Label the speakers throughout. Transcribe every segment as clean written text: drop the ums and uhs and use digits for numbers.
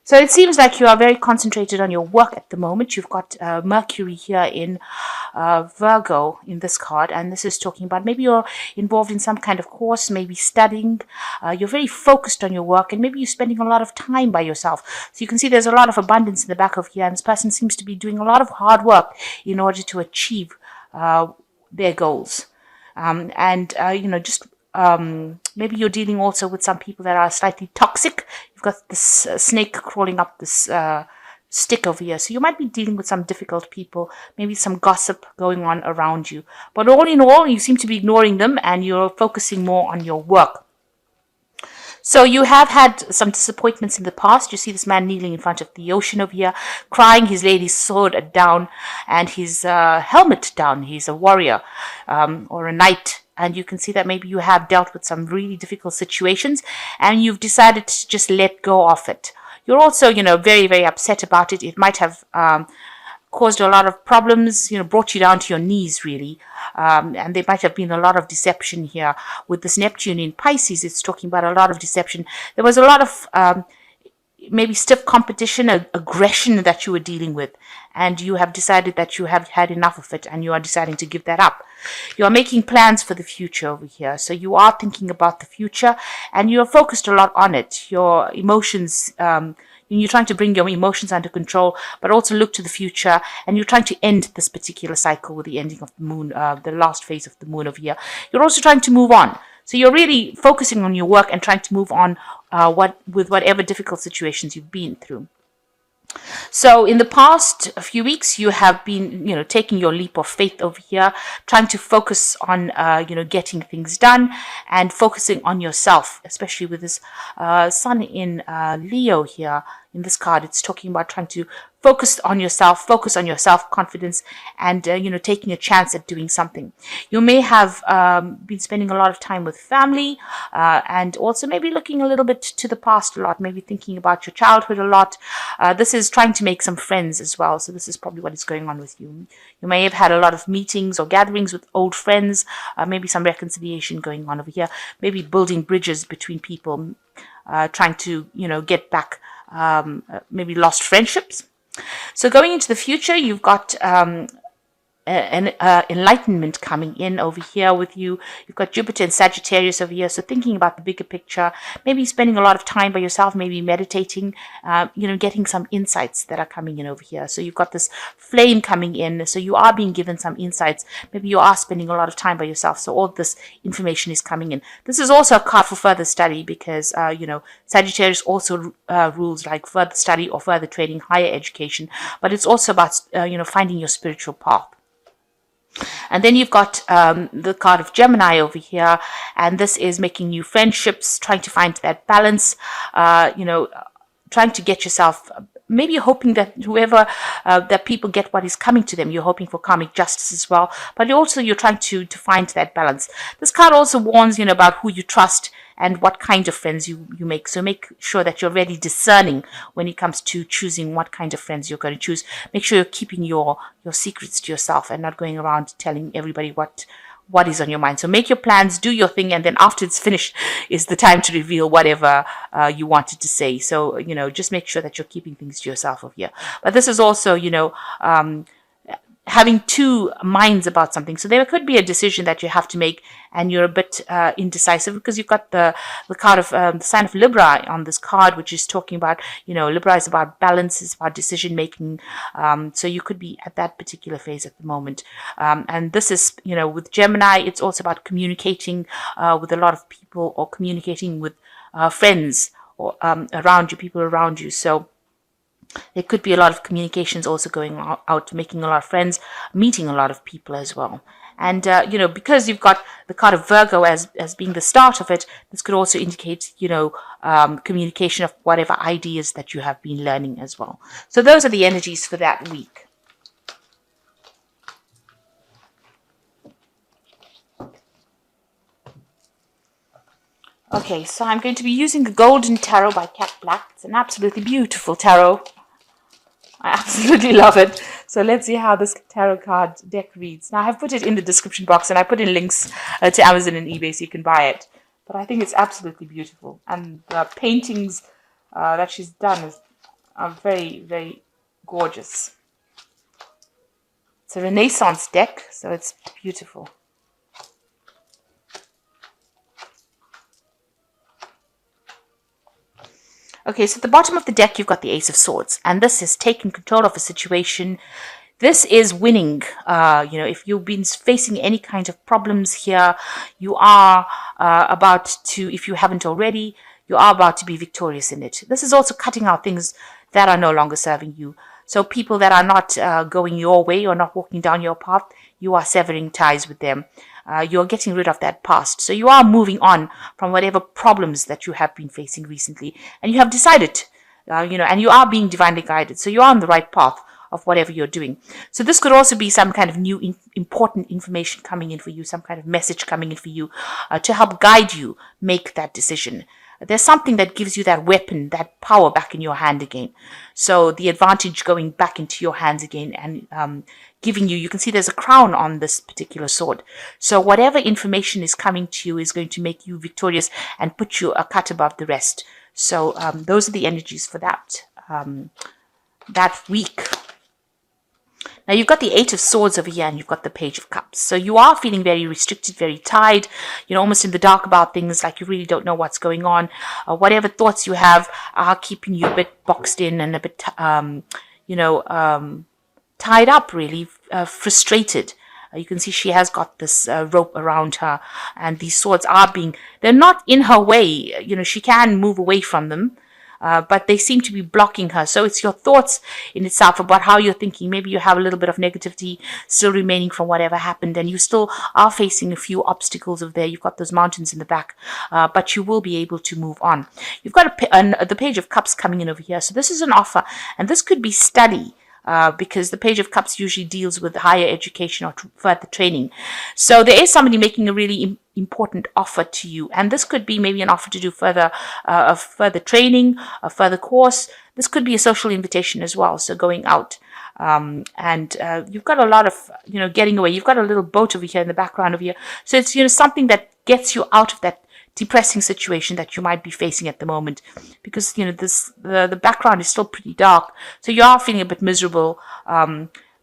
Speaker 1: So it seems like you are very concentrated on your work at the moment. You've got Mercury here in Virgo in this card, and this is talking about maybe you're involved in some kind of course, maybe studying. You're very focused on your work, and maybe you're spending a lot of time by yourself. So you can see there's a lot of abundance in the back of here, and this person seems to be doing a lot of hard work in order to achieve their goals. Maybe you're dealing also with some people that are slightly toxic. You've got this snake crawling up this stick over here. So you might be dealing with some difficult people, maybe some gossip going on around you. But all in all, you seem to be ignoring them and you're focusing more on your work. So you have had some disappointments in the past. You see this man kneeling in front of the ocean over here, crying, his lady's sword down and his helmet down. He's a warrior or a knight. And you can see that maybe you have dealt with some really difficult situations and you've decided to just let go of it. You're also, very, very upset about it. It might have caused a lot of problems, brought you down to your knees, really. And there might have been a lot of deception here. With this Neptune in Pisces, it's talking about a lot of deception. There was a lot of maybe stiff competition, aggression that you were dealing with. And you have decided that you have had enough of it and you are deciding to give that up. You are making plans for the future over here. So you are thinking about the future and you're focused a lot on it. Your emotions, you're trying to bring your emotions under control, but also look to the future. And you're trying to end this particular cycle with the ending of the moon, the last phase of the moon over here. You're also trying to move on. So you're really focusing on your work and trying to move on with whatever difficult situations you've been through. So in the past few weeks, you have been, taking your leap of faith over here, trying to focus on, getting things done and focusing on yourself, especially with this sun in Leo here. In this card, it's talking about trying to focus on yourself, focus on your self-confidence and, taking a chance at doing something. You may have been spending a lot of time with family and also maybe looking a little bit to the past a lot, maybe thinking about your childhood a lot. This is trying to make some friends as well. So this is probably what is going on with you. You may have had a lot of meetings or gatherings with old friends, maybe some reconciliation going on over here, maybe building bridges between people, trying to, get back maybe lost friendships. So going into the future, you've got an enlightenment coming in over here with you. You've got Jupiter and Sagittarius over here. So thinking about the bigger picture, maybe spending a lot of time by yourself, maybe meditating, getting some insights that are coming in over here. So you've got this flame coming in. So you are being given some insights. Maybe you are spending a lot of time by yourself. So all this information is coming in. This is also a card for further study because, Sagittarius also rules like further study or further training, higher education. But it's also about, finding your spiritual path. And then you've got the card of Gemini over here, and this is making new friendships, trying to find that balance, trying to get yourself, maybe you're hoping that whoever, that people get what is coming to them. You're hoping for karmic justice as well, but you're trying to find that balance. This card also warns, about who you trust and what kind of friends you make. So make sure that you're really discerning when it comes to choosing what kind of friends you're going to choose. Make sure you're keeping your secrets to yourself and not going around telling everybody what is on your mind. So make your plans, do your thing, and then after it's finished is the time to reveal whatever you wanted to say. So, just make sure that you're keeping things to yourself over here. But this is also, having two minds about something. So there could be a decision that you have to make and you're a bit indecisive because you've got the card of the sign of Libra on this card, which is talking about, Libra is about balance, it's about decision making. So you could be at that particular phase at the moment. And this is, with Gemini, it's also about communicating with a lot of people or communicating with friends or around you, people around you. So there could be a lot of communications also going out, making a lot of friends, meeting a lot of people as well. And, because you've got the card of Virgo as being the start of it, this could also indicate, communication of whatever ideas that you have been learning as well. So those are the energies for that week. Okay, so I'm going to be using the Golden Tarot by Cat Black. It's an absolutely beautiful tarot. I absolutely love it. So let's see how this tarot card deck reads. Now, I've put it in the description box and I put in links to Amazon and eBay so you can buy it. But I think it's absolutely beautiful. And the paintings that she's done Very, very gorgeous. It's a Renaissance deck, so it's beautiful. Okay, so at the bottom of the deck, you've got the Ace of Swords, and this is taking control of a situation. This is winning. If you've been facing any kind of problems here, you are about to, if you haven't already, you are about to be victorious in it. This is also cutting out things that are no longer serving you. So people that are not going your way or not walking down your path, you are severing ties with them. You're getting rid of that past. So you are moving on from whatever problems that you have been facing recently. And you have decided, and you are being divinely guided. So you are on the right path of whatever you're doing. So this could also be some kind of new important information coming in for you, some kind of message coming in for you to help guide you make that decision. There's something that gives you that weapon, that power back in your hand again. So the advantage going back into your hands again and giving you can see there's a crown on this particular sword. So whatever information is coming to you is going to make you victorious and put you a cut above the rest. So those are the energies for that week. Now you've got the Eight of Swords over here and you've got the Page of Cups. So you are feeling very restricted, very tied, almost in the dark about things, like you really don't know what's going on. Whatever thoughts you have are keeping you a bit boxed in and a bit, tied up, really, frustrated. You can see she has got this rope around her, and these swords they're not in her way. She can move away from them. But they seem to be blocking her. So it's your thoughts in itself about how you're thinking. Maybe you have a little bit of negativity still remaining from whatever happened, and you still are facing a few obstacles over there. You've got those mountains in the back, but you will be able to move on. You've got the Page of Cups coming in over here. So this is an offer, and this could be study. Because the Page of Cups usually deals with higher education or further training. So there is somebody making a really important offer to you. And this could be maybe an offer to do further training, a further course. This could be a social invitation as well. So going out. And you've got a lot of, getting away. You've got a little boat over here in the background over here. So it's, something that gets you out of that depressing situation that you might be facing at the moment, because the background is still pretty dark, so you are feeling a bit miserable,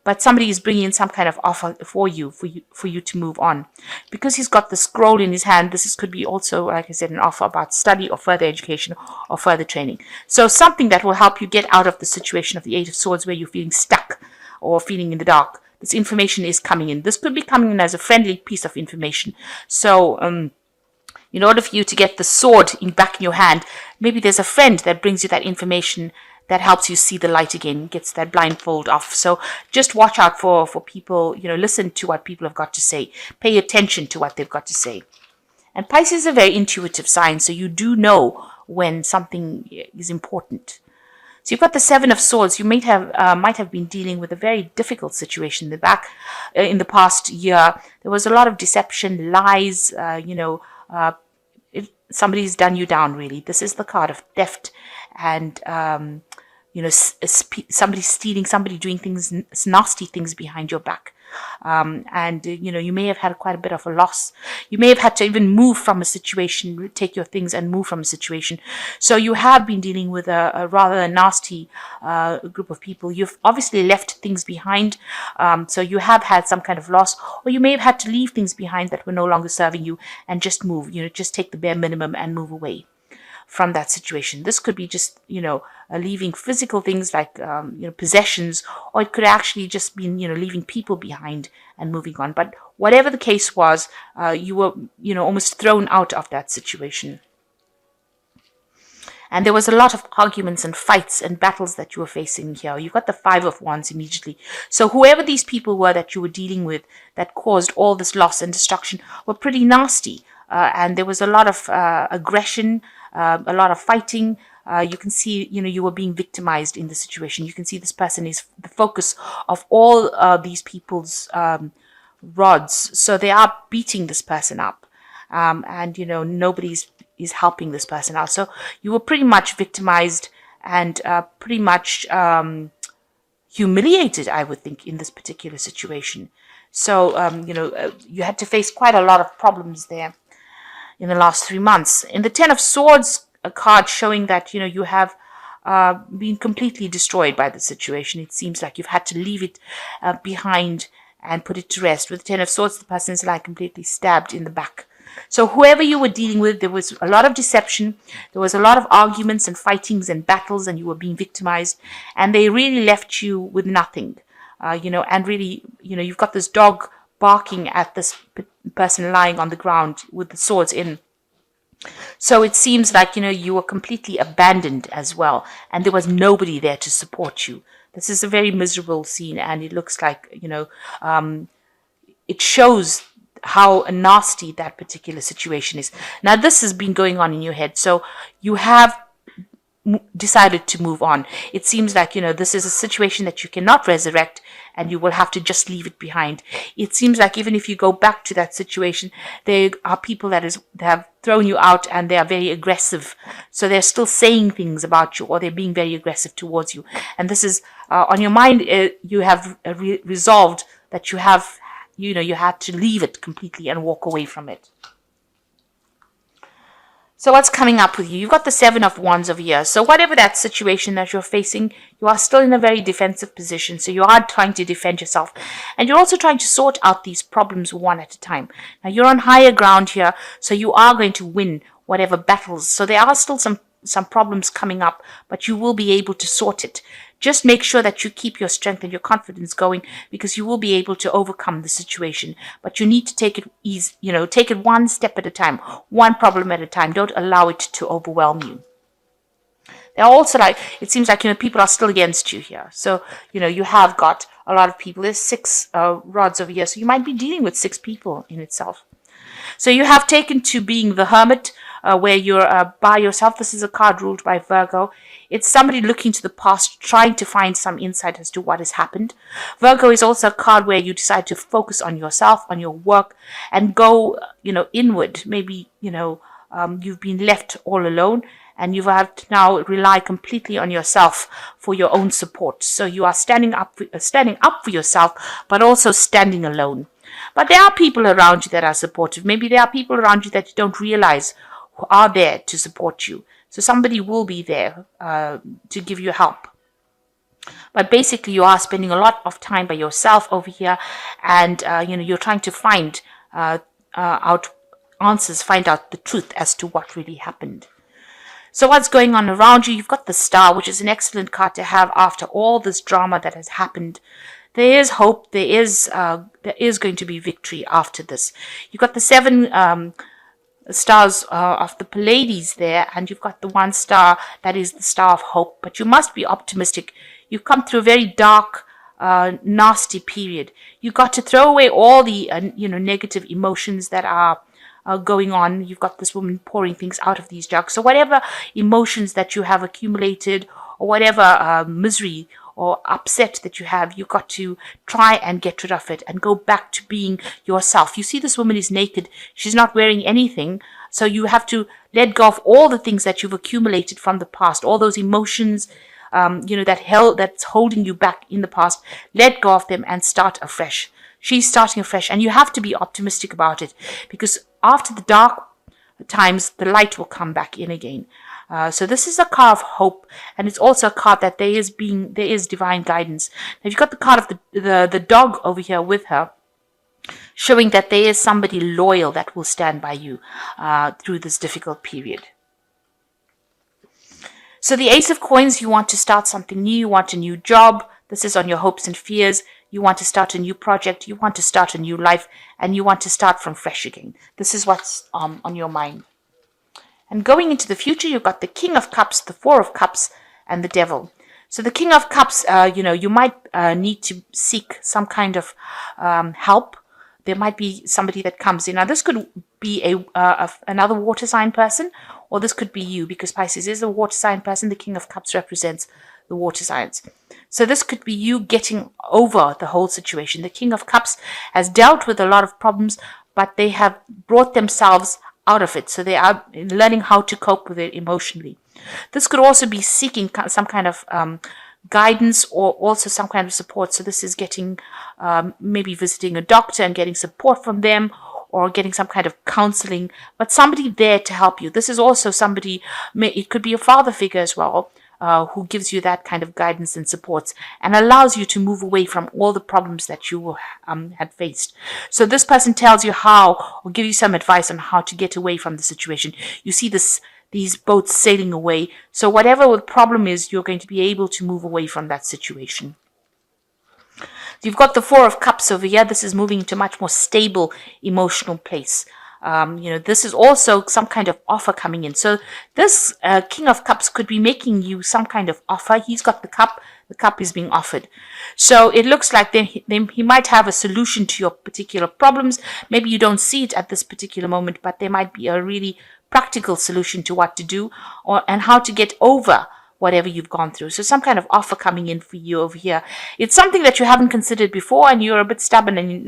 Speaker 1: but somebody is bringing in some kind of offer for you to move on, because he's got the scroll in his hand. Could be also, like I said, an offer about study or further education or further training, so something that will help you get out of the situation of the Eight of Swords where you're feeling stuck or feeling in the dark. This information is coming in. This could be coming in as a friendly piece of information. So in order for you to get the sword back in your hand, maybe there's a friend that brings you that information that helps you see the light again, gets that blindfold off. So just watch out for people, listen to what people have got to say. Pay attention to what they've got to say. And Pisces is a very intuitive sign, so you do know when something is important. So you've got the Seven of Swords. You might have been dealing with a very difficult situation in the past year. There was a lot of deception, lies, somebody's done you down, really. This is the card of theft and, somebody stealing, somebody doing nasty things behind your back. You may have had quite a bit of a loss. You may have had to even move from a situation, take your things and move from a situation. So you have been dealing with a rather nasty group of people. You've obviously left things behind. So you have had some kind of loss, or you may have had to leave things behind that were no longer serving you and just move, just take the bare minimum and move away from that situation. This could be just, leaving physical things like, possessions, or it could actually just be, leaving people behind and moving on. But whatever the case was, you were, almost thrown out of that situation. And there was a lot of arguments and fights and battles that you were facing here. You've got the Five of Wands immediately. So whoever these people were that you were dealing with that caused all this loss and destruction were pretty nasty. And there was a lot of aggression, a lot of fighting. You can see, you were being victimized in the situation. You can see this person is the focus of all these people's rods. So they are beating this person up. And, nobody is helping this person out. So you were pretty much victimized and pretty much humiliated, I would think, in this particular situation. So, you had to face quite a lot of problems there in the last 3 months. In the Ten of Swords, a card showing that, you have been completely destroyed by the situation. It seems like you've had to leave it behind and put it to rest. With the Ten of Swords, the person is like completely stabbed in the back. So whoever you were dealing with, there was a lot of deception. There was a lot of arguments and fightings and battles, and you were being victimized. And they really left you with nothing, and really, you've got this dog barking at this person lying on the ground with the swords in. So it seems like, you were completely abandoned as well, and there was nobody there to support you. This is a very miserable scene, and it looks like, it shows how nasty that particular situation is. Now, this has been going on in your head, so you have decided to move on. It seems like, this is a situation that you cannot resurrect, and you will have to just leave it behind. It seems like even if you go back to that situation, there are people that have thrown you out, and they are very aggressive. So they're still saying things about you, or they're being very aggressive towards you. And this is on your mind. You have resolved that you have, you had to leave it completely and walk away from it. So what's coming up with you? You've got the Seven of Wands over here. So whatever that situation that you're facing, you are still in a very defensive position. So you are trying to defend yourself. And you're also trying to sort out these problems one at a time. Now you're on higher ground here, so you are going to win whatever battles. So there are still some problems coming up, but you will be able to sort it. Just make sure that you keep your strength and your confidence going, because you will be able to overcome the situation. But you need to take it easy, take it one step at a time, one problem at a time. Don't allow it to overwhelm you. They're also it seems like, people are still against you here. So, you have got a lot of people. There's 6 rods over here. So you might be dealing with 6 people in itself. So you have taken to being the Hermit, where you're by yourself. This is a card ruled by Virgo. It's somebody looking to the past, trying to find some insight as to what has happened. Virgo is also a card where you decide to focus on yourself, on your work, and go, inward. Maybe, you've been left all alone, and you have to now rely completely on yourself for your own support. So you are standing up for yourself, but also standing alone. But there are people around you that are supportive. Maybe there are people around you that you don't realize who are there to support you. So somebody will be there to give you help. But basically, you are spending a lot of time by yourself over here, and you're trying to find out answers, find out the truth as to what really happened. So what's going on around you? You've got the Star, which is an excellent card to have after all this drama that has happened. There is hope. There is going to be victory after this. You've got the 7 stars of the Pleiades there, and you've got the 1 star that is the star of hope. But you must be optimistic. You've come through a very dark, nasty period. You've got to throw away all the negative emotions that are going on. You've got this woman pouring things out of these jugs. So whatever emotions that you have accumulated, or whatever misery or upset that you have, you've got to try and get rid of it and go back to being yourself. You see, this woman is naked. She's not wearing anything. So you have to let go of all the things that you've accumulated from the past, all those emotions, that's holding you back in the past. Let go of them and start afresh. She's starting afresh, and you have to be optimistic about it, because after the dark times, the light will come back in again. So this is a card of hope, and it's also a card that there is divine guidance. Now you've got the card of the dog over here with her, showing that there is somebody loyal that will stand by you through this difficult period. So the Ace of Coins, you want to start something new, you want a new job. This is on your hopes and fears. You want to start a new project, you want to start a new life, and you want to start from fresh again. This is what's on your mind. And going into the future, you've got the King of Cups, the 4 of Cups, and the Devil. So the King of Cups, you might need to seek some kind of help. There might be somebody that comes in. Now, this could be another water sign person, or this could be you, because Pisces is a water sign person. The King of Cups represents the water signs. So this could be you getting over the whole situation. The King of Cups has dealt with a lot of problems, but they have brought themselves out of it. So they are learning how to cope with it emotionally. This could also be seeking some kind of guidance, or also some kind of support. So this is getting maybe visiting a doctor and getting support from them, or getting some kind of counseling, but somebody there to help you. This is also somebody, it could be a father figure as well, who gives you that kind of guidance and supports and allows you to move away from all the problems that you had faced. So this person tells you how, or give you some advice on how to get away from the situation. You see these boats sailing away. So whatever the problem is, you're going to be able to move away from that situation. You've got the Four of Cups over here. This is moving into a much more stable emotional place. This is also some kind of offer coming in. So this King of Cups could be making you some kind of offer. He's got the cup. The cup is being offered. So it looks like he might have a solution to your particular problems. Maybe you don't see it at this particular moment, but there might be a really practical solution to what to do and how to get over whatever you've gone through. So some kind of offer coming in for you over here. It's something that you haven't considered before and you're a bit stubborn and you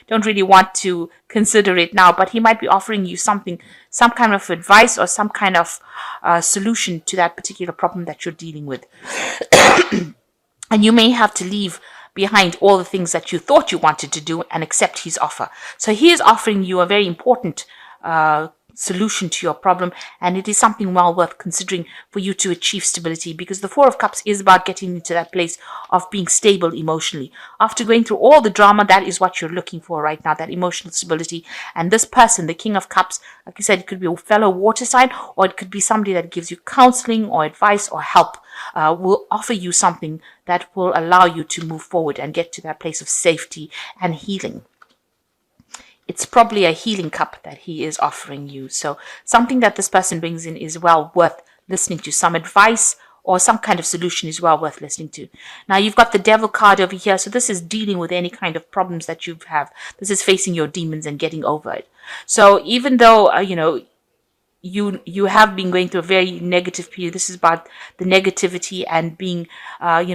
Speaker 1: don't really want to consider it now, but he might be offering you something, some kind of advice or some kind of solution to that particular problem that you're dealing with. And you may have to leave behind all the things that you thought you wanted to do and accept his offer. So he is offering you a very important solution to your problem, and it is something well worth considering for you to achieve stability, because the Four of Cups is about getting into that place of being stable emotionally. After going through all the drama, that is what you're looking for right now, that emotional stability. And this person, the King of Cups, like I said, it could be a fellow water sign, or it could be somebody that gives you counseling or advice or help, will offer you something that will allow you to move forward and get to that place of safety and healing. It's probably a healing cup that he is offering you. So something that this person brings in is well worth listening to. Some advice or some kind of solution is well worth listening to. Now you've got the Devil card over here. So this is dealing with any kind of problems that you have. This is facing your demons and getting over it. So even though, you have been going through a very negative period. This is about the negativity and being,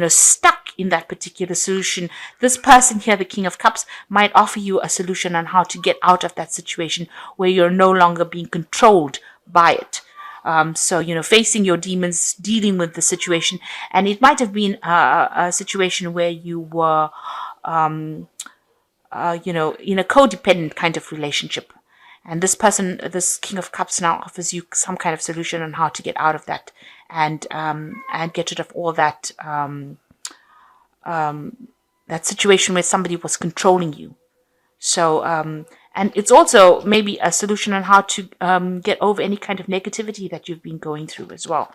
Speaker 1: stuck in that particular solution. This person here, the King of Cups, might offer you a solution on how to get out of that situation where you're no longer being controlled by it. Facing your demons, dealing with the situation. And it might have been a situation where you were, in a codependent kind of relationship. And this person, this King of Cups, now offers you some kind of solution on how to get out of that and get rid of all that that situation where somebody was controlling you. So, and it's also maybe a solution on how to get over any kind of negativity that you've been going through as well.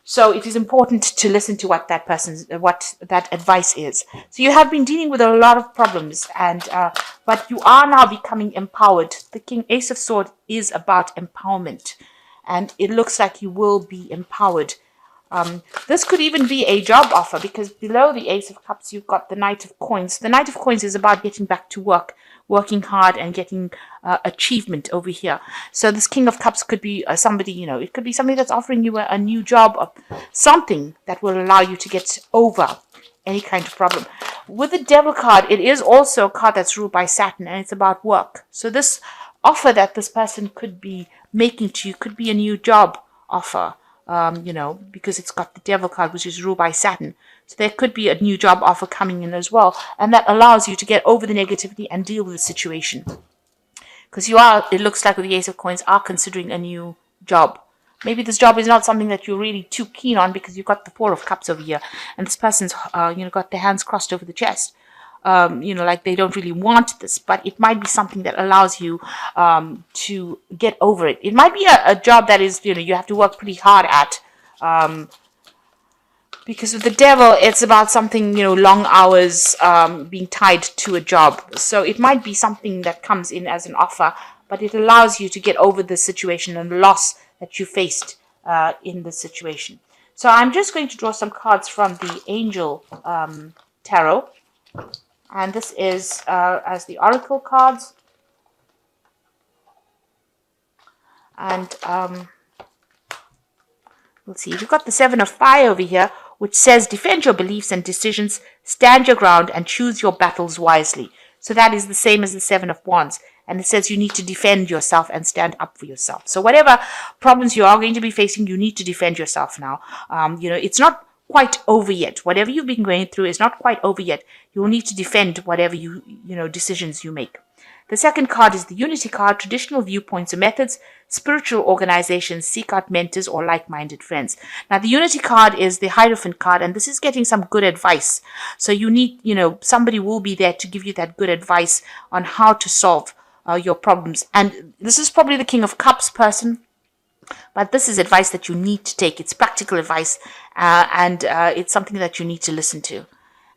Speaker 1: So it is important to listen to what that advice is. So you have been dealing with a lot of problems, but you are now becoming empowered. The Ace of Swords is about empowerment, and it looks like you will be empowered. This could even be a job offer, because below the Ace of Cups, you've got the Knight of Coins. The Knight of Coins is about getting back to work, working hard and getting achievement over here. So this King of Cups could be somebody, it could be somebody that's offering you a new job or something that will allow you to get over any kind of problem. With the Devil card, it is also a card that's ruled by Saturn, and it's about work. So this offer that this person could be making to you could be a new job offer. Because it's got the Devil card, which is ruled by Saturn. So there could be a new job offer coming in as well. And that allows you to get over the negativity and deal with the situation. Because it looks like with the Ace of Coins, are considering a new job. Maybe this job is not something that you're really too keen on, because you've got the Four of Cups over here. And this person's, got their hands crossed over the chest. Like they don't really want this, but it might be something that allows you to get over it. It might be a job that is, you have to work pretty hard at, because with the Devil, it's about something, long hours, being tied to a job. So it might be something that comes in as an offer, but it allows you to get over the situation and the loss that you faced in the situation. So I'm just going to draw some cards from the Angel Tarot. And this is as the Oracle cards. And we'll see. You've got the Seven of Fire over here, which says, defend your beliefs and decisions, stand your ground, and choose your battles wisely. So that is the same as the Seven of Wands. And it says you need to defend yourself and stand up for yourself. So whatever problems you are going to be facing, you need to defend yourself now. It's not quite over yet. Whatever you've been going through is not quite over yet. You will need to defend whatever decisions you make. The second card is the Unity card, traditional viewpoints and methods. Spiritual organizations seek out mentors or like-minded friends. Now, the Unity card is the Hierophant card, and this is getting some good advice. So you need, somebody will be there to give you that good advice on how to solve your problems. And this is probably the King of Cups person, but this is advice that you need to take. It's practical advice, and it's something that you need to listen to.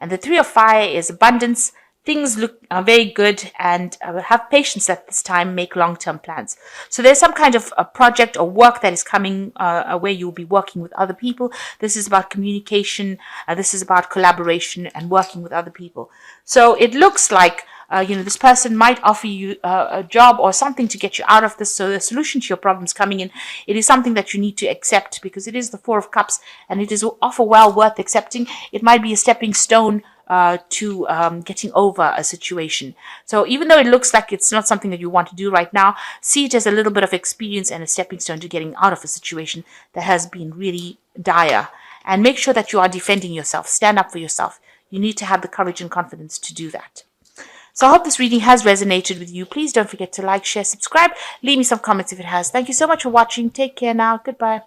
Speaker 1: And the Three of Fire is abundance. Things look very good, and have patience at this time. Make long-term plans. So there's some kind of a project or work that is coming where you'll be working with other people. This is about communication. This is about collaboration and working with other people. So it looks like this person might offer you a job or something to get you out of this. So the solution to your problems coming in, it is something that you need to accept, because it is the Four of Cups, and it is offer well worth accepting. It might be a stepping stone to getting over a situation. So even though it looks like it's not something that you want to do right now, see it as a little bit of experience and a stepping stone to getting out of a situation that has been really dire. And make sure that you are defending yourself. Stand up for yourself. You need to have the courage and confidence to do that. So I hope this reading has resonated with you. Please don't forget to like, share, subscribe. Leave me some comments if it has. Thank you so much for watching. Take care now. Goodbye.